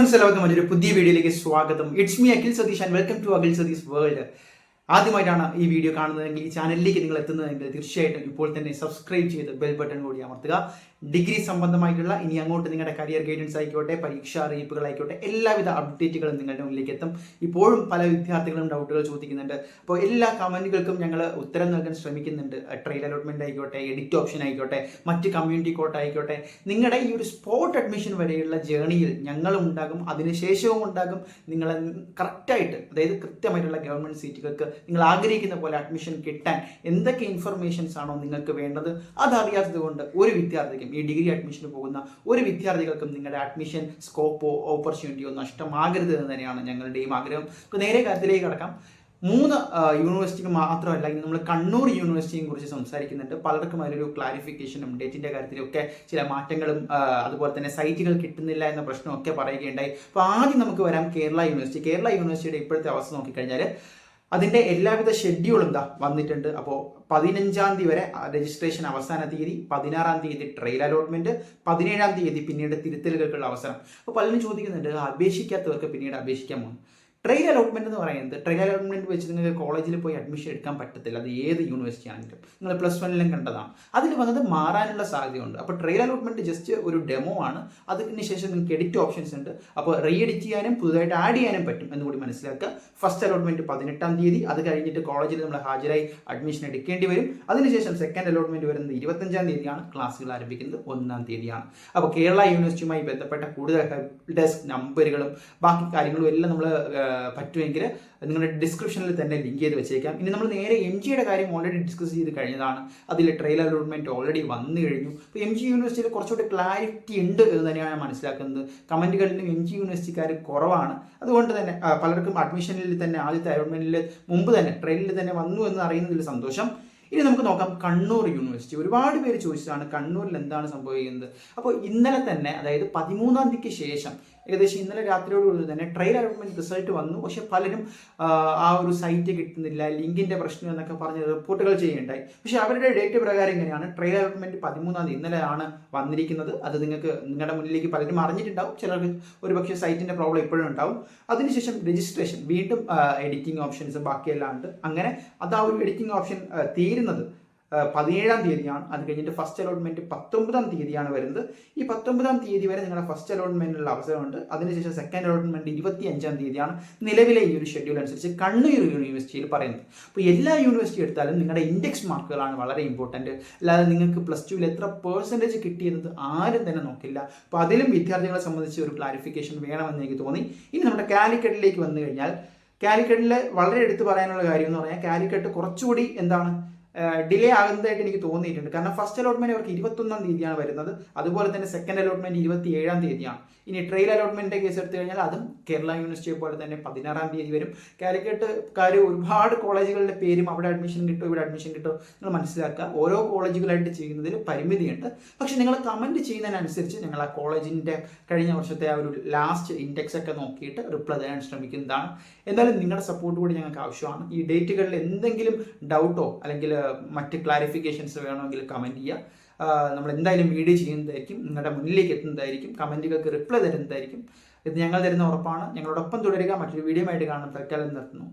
Friends എല്ലാവർക്കും ഒരു പുതിയ വീഡിയോയിലേക്ക് സ്വാഗതം. It's me Akhil Satish and welcome to Akhil Satish world. ആദ്യമായിട്ടാണ് ഈ വീഡിയോ കാണുന്നതെങ്കിൽ ഈ ചാനലിലേക്ക് നിങ്ങൾ എത്തുന്നതെങ്കിൽ തീർച്ചയായിട്ടും ഇപ്പോൾ തന്നെ സബ്സ്ക്രൈബ് ചെയ്ത് ബെൽ ബട്ടൺ കൂടി അമർത്തുക. ഡിഗ്രി സംബന്ധമായിട്ടുള്ള ഇനി അങ്ങോട്ട് നിങ്ങളുടെ കരിയർ ഗൈഡൻസ് ആയിക്കോട്ടെ, പരീക്ഷാ അറിയിപ്പുകളായിക്കോട്ടെ, എല്ലാവിധ അപ്ഡേറ്റുകളും നിങ്ങളുടെ മുന്നിലേക്ക് എത്തും. ഇപ്പോഴും പല വിദ്യാർത്ഥികളും ഡൗട്ടുകൾ ചോദിക്കുന്നുണ്ട്. അപ്പോൾ എല്ലാ കമൻറ്റുകൾക്കും ഞങ്ങൾ ഉത്തരം നൽകാൻ ശ്രമിക്കുന്നുണ്ട്. ട്രയൽ അലോട്ട്മെൻറ്റ് ആയിക്കോട്ടെ, എഡിറ്റ് ഓപ്ഷൻ ആയിക്കോട്ടെ, മറ്റ് കമ്മ്യൂണിറ്റി കോട്ട ആയിക്കോട്ടെ, നിങ്ങളുടെ ഈ ഒരു സ്പോട്ട് അഡ്മിഷൻ വരെയുള്ള ജേണിയിൽ ഞങ്ങളും ഉണ്ടാകും, അതിനുശേഷവും ഉണ്ടാകും. നിങ്ങളെ കറക്റ്റായിട്ട്, അതായത് കൃത്യമായിട്ടുള്ള ഗവൺമെൻറ് സീറ്റുകൾക്ക് നിങ്ങൾ ആഗ്രഹിക്കുന്ന പോലെ അഡ്മിഷൻ കിട്ടാൻ എന്തൊക്കെ ഇൻഫർമേഷൻസ് ആണോ നിങ്ങൾക്ക് വേണ്ടത് അതറിയാത്തത് കൊണ്ട് ഒരു വിദ്യാർത്ഥിക്കും, ഈ ഡിഗ്രി അഡ്മിഷന് പോകുന്ന ഒരു വിദ്യാർത്ഥികൾക്കും നിങ്ങളുടെ അഡ്മിഷൻ സ്കോപ്പോ ഓപ്പർച്യൂണിറ്റിയോ നഷ്ടമാകരുത് എന്ന് തന്നെയാണ് ഞങ്ങളുടെയും ആഗ്രഹം. നേരെ കാര്യത്തിലേക്ക് കടക്കാം. 3 യൂണിവേഴ്സിറ്റിക്ക് മാത്രമല്ല, ഇന്ന് നമ്മൾ കണ്ണൂർ യൂണിവേഴ്സിറ്റിയെ കുറിച്ച് സംസാരിക്കുന്നുണ്ട്. പലർക്കും അതിലൊരു ക്ലാരിഫിക്കേഷനും ഡേറ്റിൻ്റെ കാര്യത്തിലൊക്കെ ചില മാറ്റങ്ങളും അതുപോലെ തന്നെ സൈറ്റുകൾ കിട്ടുന്നില്ല എന്ന പ്രശ്നമൊക്കെ പറയുകയുണ്ടായി. അപ്പോൾ ആദ്യം നമുക്ക് വരാം കേരള യൂണിവേഴ്സിറ്റി. കേരള യൂണിവേഴ്സിറ്റിയുടെ ഇപ്പോഴത്തെ അവസ്ഥ നോക്കിക്കഴിഞ്ഞാൽ അതിൻ്റെ എല്ലാവിധ ഷെഡ്യൂളും വന്നിട്ടുണ്ട്. അപ്പോൾ 15-ാം തീയതി വരെ രജിസ്ട്രേഷൻ അവസാന തീയതി, 16-ാം തീയതി ട്രയൽ അലോട്ട്മെൻറ്റ്, 17-ാം തീയതി പിന്നീട് തിരുത്തലുകൾക്കുള്ള അവസരം. അപ്പോൾ പലരും ചോദിക്കുന്നുണ്ട്, അപേക്ഷിക്കാത്തവർക്ക് പിന്നീട് അപേക്ഷിക്കാൻ പോകും. ട്രയൽ അലോട്ട്മെൻറ്റ് എന്ന് പറയുന്നത്, ട്രയൽ അലോട്ട്മെൻറ്റ് വെച്ച് നിങ്ങൾക്ക് കോളേജിൽ പോയി അഡ്മിഷൻ എടുക്കാൻ പറ്റത്തില്ല. അത് ഏത് യൂണിവേഴ്സിറ്റി ആണെങ്കിലും നിങ്ങൾ +1 കണ്ടതാണ്. അതിൽ വന്നത് മാറാനുള്ള സാധ്യതയുണ്ട്. അപ്പോൾ ട്രയൽ അലോട്ട്മെൻറ്റ് ജസ്റ്റ് ഒരു ഡെമോ ആണ്. അതിന് ശേഷം നിങ്ങൾക്ക് എഡിറ്റ് ഓപ്ഷൻസ് ഉണ്ട്. അപ്പോൾ റീ എഡിറ്റ് ചെയ്യാനും പുതുതായിട്ട് ആഡ് ചെയ്യാനും പറ്റും എന്നുകൂടി മനസ്സിലാക്കുക. ഫസ്റ്റ് അലോട്ട്മെൻറ്റ് 18-ാം തീയതി, അത് കഴിഞ്ഞിട്ട് കോളേജിൽ നമ്മൾ ഹാജരായി അഡ്മിഷൻ എടുക്കേണ്ടി വരും. അതിനുശേഷം സെക്കൻഡ് അലോട്ട്മെൻറ്റ് വരുന്നത് 25-ാം തീയതിയാണ്. ക്ലാസ്സുകൾ ആരംഭിക്കുന്നത് 1-ാം തീയതിയാണ്. അപ്പോൾ കേരള യൂണിവേഴ്സിറ്റിയുമായി ബന്ധപ്പെട്ട കൂടുതൽ ഹെൽപ്പ് ഡെസ്ക് നമ്പറുകളും ബാക്കി കാര്യങ്ങളും എല്ലാം നമ്മൾ പറ്റുമെങ്കിൽ നിങ്ങളുടെ ഡിസ്ക്രിപ്ഷനിൽ തന്നെ ലിങ്ക് ചെയ്ത് വെച്ചേക്കാം. ഇനി നമ്മൾ നേരെ MGയുടെ കാര്യം ഓൾറെഡി ഡിസ്കസ് ചെയ്ത് കഴിഞ്ഞതാണ്. അതിൽ ട്രയൽ അലോട്ട്മെൻറ്റ് ഓൾറെഡി വന്നു കഴിഞ്ഞു. അപ്പോൾ MG യൂണിവേഴ്സിറ്റിയിൽ കുറച്ചുകൂടി ക്ലാരിറ്റി ഉണ്ട് എന്ന് തന്നെയാണ് ഞാൻ മനസ്സിലാക്കുന്നത്. കമൻറ്റുകളിലും MG യൂണിവേഴ്സിറ്റിക്കാർ കുറവാണ്. അതുകൊണ്ട് തന്നെ പലർക്കും അഡ്മിഷനിൽ തന്നെ ആദ്യത്തെ അലോട്ട്മെൻറ്റിൽ മുമ്പ് തന്നെ ട്രയലിൽ തന്നെ വന്നു എന്ന് അറിയുന്നതിൽ സന്തോഷം. ഇനി നമുക്ക് നോക്കാം കണ്ണൂർ യൂണിവേഴ്സിറ്റി. ഒരുപാട് പേര് ചോദിച്ചതാണ് കണ്ണൂരിൽ എന്താണ് സംഭവിക്കുന്നത്. അപ്പോൾ ഇന്നലെ തന്നെ, അതായത് 13-ാം തീയതിക്ക് ശേഷം, ഏകദേശം ഇന്നലെ രാത്രിയോടുകൂടി തന്നെ ട്രയൽ അലോട്ട്മെൻറ്റ് റിസൾട്ട് വന്നു. പക്ഷേ പലരും ആ ഒരു സൈറ്റ് കിട്ടുന്നില്ല, ലിങ്കിൻ്റെ പ്രശ്നം എന്നൊക്കെ പറഞ്ഞ് റിപ്പോർട്ടുകൾ ചെയ്യുകയുണ്ടായി. പക്ഷേ അവരുടെ ഡേറ്റ് പ്രകാരം ഇങ്ങനെയാണ്. ട്രയൽ അലോട്ട്മെൻറ്റ് 13-ാം തീയതി ഇന്നലെയാണ് വന്നിരിക്കുന്നത്. അത് നിങ്ങളുടെ മുന്നിലേക്ക് പലരും അറിഞ്ഞിട്ടുണ്ടാവും. ചിലർക്ക് ഒരുപക്ഷെ സൈറ്റിൻ്റെ പ്രോബ്ലം ഇപ്പോഴും ഉണ്ടാവും. അതിനുശേഷം രജിസ്ട്രേഷൻ, വീണ്ടും എഡിറ്റിംഗ് ഓപ്ഷൻസ് ബാക്കിയെല്ലാം ഉണ്ട്. അങ്ങനെ അത് ആ ഒരു എഡിറ്റിംഗ് ഓപ്ഷൻ തീരുന്നത് 17-ാം തീയതിയാണ്. അത് കഴിഞ്ഞിട്ട് ഫസ്റ്റ് അലോട്ട്മെൻറ്റ് 19-ാം തീയതിയാണ് വരുന്നത്. ഈ 19-ാം തീയതി വരെ നിങ്ങളുടെ ഫസ്റ്റ് അലോട്ട്മെൻറ്റിനുള്ള അവസരമുണ്ട്. അതിനുശേഷം സെക്കൻഡ് അലോട്ട്മെൻറ്റ് 25-ാം തീയതിയാണ് നിലവിലെ ഈ ഒരു ഷെഡ്യൂൾ അനുസരിച്ച് കണ്ണൂർ യൂണിവേഴ്സിറ്റിയിൽ പറയുന്നത്. അപ്പോൾ എല്ലാ യൂണിവേഴ്സിറ്റി എടുത്താലും നിങ്ങളുടെ ഇൻഡെക്സ് മാർക്കുകളാണ് വളരെ ഇമ്പോർട്ടൻറ്റ്. അല്ലാതെ നിങ്ങൾക്ക് +2-ൽ എത്ര പെർസെൻറ്റേജ് കിട്ടിയത് ആരും തന്നെ നോക്കില്ല. അപ്പോൾ അതിലും വിദ്യാർത്ഥികളെ സംബന്ധിച്ച് ഒരു ക്ലാരിഫിക്കേഷൻ വേണമെന്ന് എനിക്ക് തോന്നി. ഇനി നമ്മുടെ കാലിക്കറ്റിലേക്ക് വന്നു കഴിഞ്ഞാൽ, കാലിക്കറ്റിൽ വളരെ എടുത്തു പറയാനുള്ള കാര്യം എന്ന് പറഞ്ഞാൽ, കാലിക്കറ്റ് കുറച്ചുകൂടി ഡിലേ ആകുന്നതായിട്ട് എനിക്ക് തോന്നിയിട്ടുണ്ട്. കാരണം ഫസ്റ്റ് അലോട്ട്മെൻറ്റ് അവർക്ക് 21-ാം തീയതിയാണ് വരുന്നത്. അതുപോലെ തന്നെ സെക്കൻഡ് അലോട്ട്മെൻറ്റ് 27-ാം തീയതിയാണ്. ഇനി ട്രയൽ അലോട്ട്മെൻറ്റിൻ്റെ കേസ് എടുത്തു കഴിഞ്ഞാൽ അതും കേരള യൂണിവേഴ്സിറ്റിയെ പോലെ തന്നെ 16-ാം തീയതി വരും. കാലിക്കറ്റുകാർ ഒരുപാട് കോളേജുകളുടെ പേരും അവിടെ അഡ്മിഷൻ കിട്ടും, ഇവിടെ അഡ്മിഷൻ കിട്ടും, നിങ്ങൾ മനസ്സിലാക്കുക. ഓരോ കോളേജുകളായിട്ട് ചെയ്യുന്നതിൽ പരിമിതിയുണ്ട്. പക്ഷേ നിങ്ങൾ കമൻറ്റ് ചെയ്യുന്നതിനനുസരിച്ച് ഞങ്ങൾ ആ കോളേജിൻ്റെ കഴിഞ്ഞ വർഷത്തെ ആ ഒരു ലാസ്റ്റ് ഇൻഡെക്സ് ഒക്കെ നോക്കിയിട്ട് റിപ്ലൈ തരാൻ ശ്രമിക്കുന്നതാണ്. എന്തായാലും നിങ്ങളുടെ സപ്പോർട്ട് കൂടി ഞങ്ങൾക്ക് ആവശ്യമാണ്. ഈ ഡേറ്റുകളിൽ എന്തെങ്കിലും ഡൗട്ടോ അല്ലെങ്കിൽ മറ്റ് ക്ലാരിഫിക്കേഷൻസ് വേണമെങ്കിൽ കമൻറ്റ് ചെയ്യുക. നമ്മൾ എന്തായാലും വീഡിയോ ചെയ്യുന്നതായിരിക്കും, നിങ്ങളുടെ മുന്നിലേക്ക് എത്തുന്നതായിരിക്കും, കമൻറ്റുകൾക്ക് റിപ്ലൈ തരുന്നതായിരിക്കും. ഇത് ഞങ്ങൾ തരുന്ന ഉറപ്പാണ്. ഞങ്ങളോടൊപ്പം തുടരുക. മറ്റൊരു വീഡിയോ ആയിട്ട് കാണാൻ തൽക്കാലം നിർത്തുന്നു.